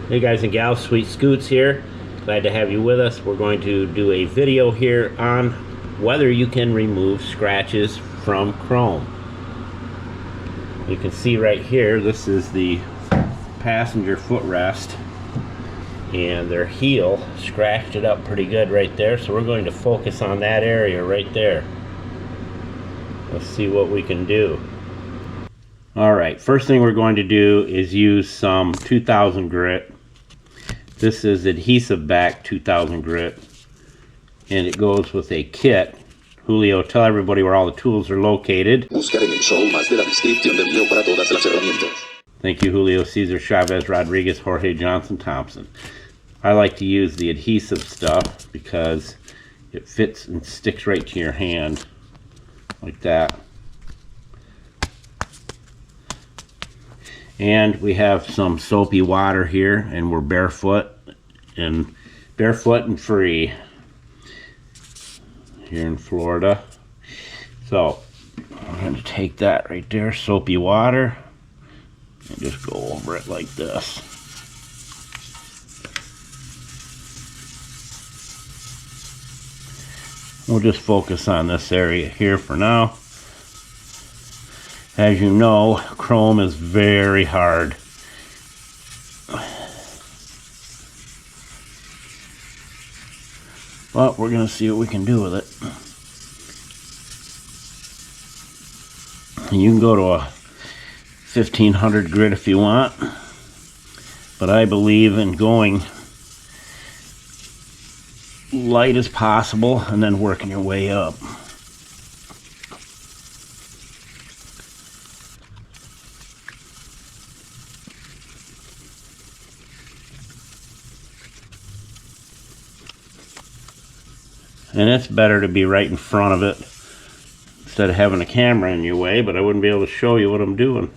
Hey guys and gals, Sweet Scoots here. Glad to have you with us. We're going to do a video here on whether you can remove scratches from chrome. You can see right here, this is the passenger footrest, and their heel scratched it up pretty good right there, so we're going to focus on that area right there. Let's see what we can do. Alright, first thing we're going to do is use some 2000 grit. This is adhesive back 2000 grit, and it goes with a kit. Julio, tell everybody where all the tools are located. Thank you, Julio Cesar Chavez Rodriguez Jorge Johnson Thompson. I like to use the adhesive stuff because it fits and sticks right to your hand like that. And we have some soapy water here, and we're barefoot and free here in Florida. So I'm going to take that right there, soapy water, and just go over it like this. We'll just focus on this area here for now. As you know, chrome is very hard. But we're going to see what we can do with it. And you can go to a 1500 grit if you want, but I believe in going light as possible and then working your way up. And it's better to be right in front of it instead of having a camera in your way, but I wouldn't be able to show you what I'm doing.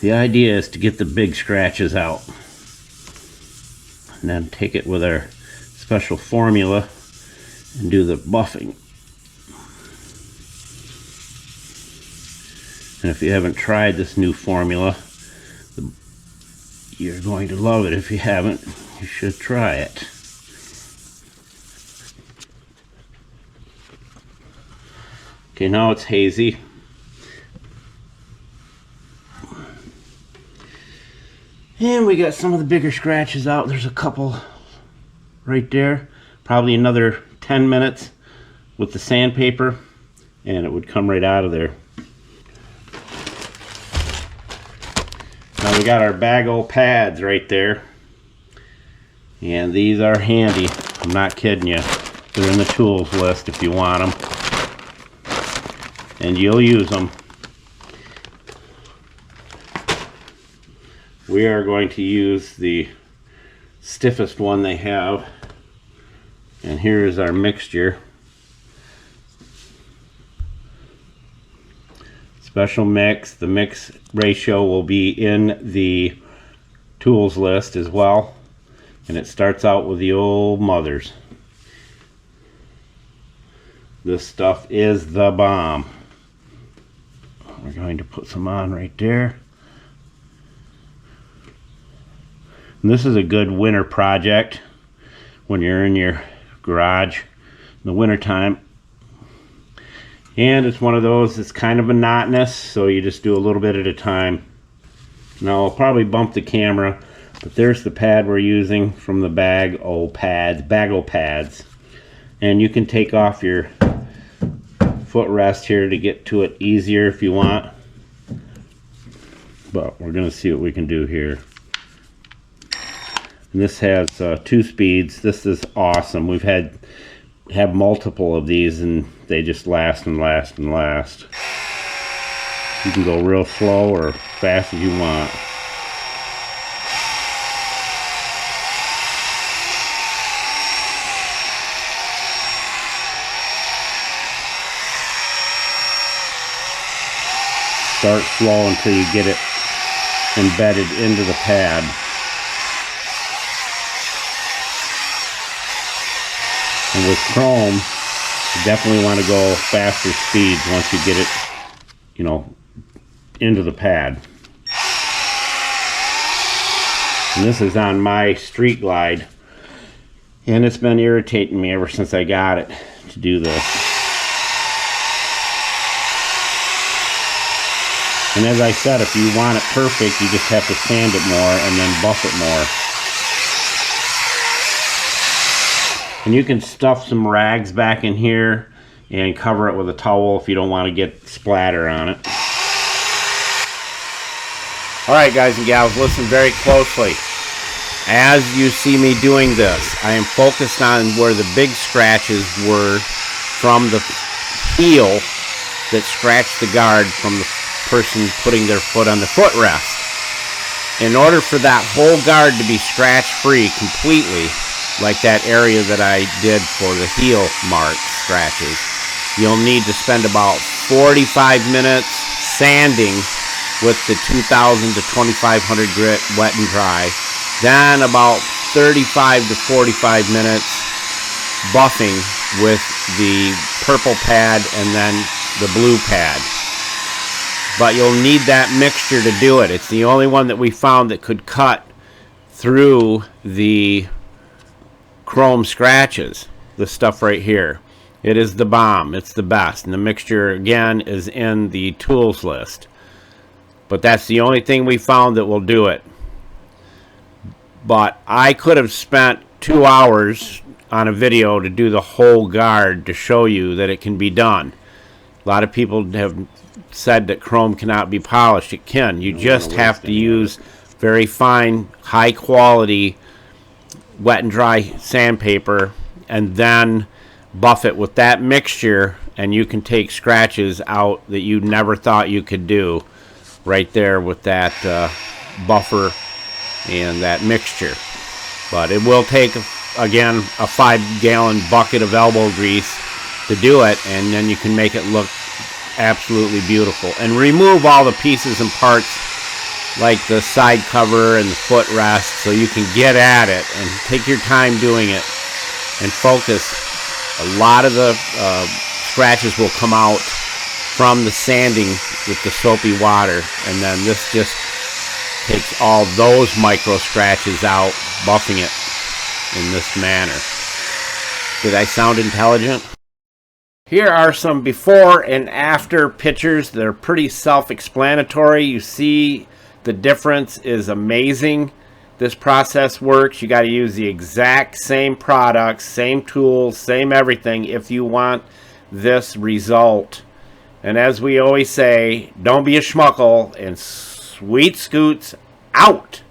The idea is to get the big scratches out and then take it with our special formula and do the buffing. And if you haven't tried this new formula, you're going to love it. If you haven't, you should try it. Okay, now it's hazy. And we got some of the bigger scratches out. There's a couple right there. Probably another 10 minutes with the sandpaper, and it would come right out of there. Now we got our Bag-O pads right there, and these are handy. I'm not kidding you. They're in the tools list if you want them, and you'll use them. We are going to use the stiffest one they have, and here is our mixture. Special mix. The mix ratio will be in the tools list as well, and it starts out with the old mothers. This stuff is the bomb. We're going to put some on right there. And this is a good winter project when you're in your garage in the winter time. And it's one of those that's kind of monotonous, so you just do a little bit at a time. Now I'll probably bump the camera, but there's the pad we're using from the Bag-O pads. And you can take off your footrest here to get to it easier if you want. But we're going to see what we can do here. And this has 2 speeds. This is awesome. We've have multiple of these, and they just last and last and last. You can go real slow or fast as you want. Start slow until you get it embedded into the pad. And with chrome, you definitely want to go faster speeds once you get it, you know, into the pad. And this is on my Street Glide, and it's been irritating me ever since I got it to do this. And as I said, if you want it perfect, you just have to sand it more and then buff it more. And you can stuff some rags back in here and cover it with a towel if you don't want to get splatter on it. Alright guys and gals, listen very closely. As you see me doing this, I am focused on where the big scratches were from the heel that scratched the guard from the person putting their foot on the footrest. In order for that whole guard to be scratch free completely, like that area that I did for the heel mark scratches, you'll need to spend about 45 minutes sanding with the 2000 to 2500 grit wet and dry, then about 35 to 45 minutes buffing with the purple pad and then the blue pad. But you'll need that mixture to do it. It's the only one that we found that could cut through the chrome scratches, the stuff right here. It is the bomb. It's the best. And the mixture, again, is in the tools list. But that's the only thing we found that will do it. But I could have spent 2 hours on a video to do the whole guard to show you that it can be done. A lot of people have said that chrome cannot be polished. It can. You just have to use very fine, high quality wet and dry sandpaper and then buff it with that mixture, and you can take scratches out that you never thought you could do right there with that buffer and that mixture. But it will take, again, a 5-gallon bucket of elbow grease to do it, and then you can make it look absolutely beautiful. And remove all the pieces and parts like the side cover and the footrest so you can get at it and take your time doing it and focus. A lot of the scratches will come out from the sanding with the soapy water, and then this just takes all those micro scratches out, buffing it in this manner. Did I sound intelligent? Here are some before and after pictures. They're pretty self-explanatory. You see the difference is amazing. This process works. You got to use the exact same products, same tools, same everything if you want this result. And as we always say, don't be a schmuckle, and sweet scoots out.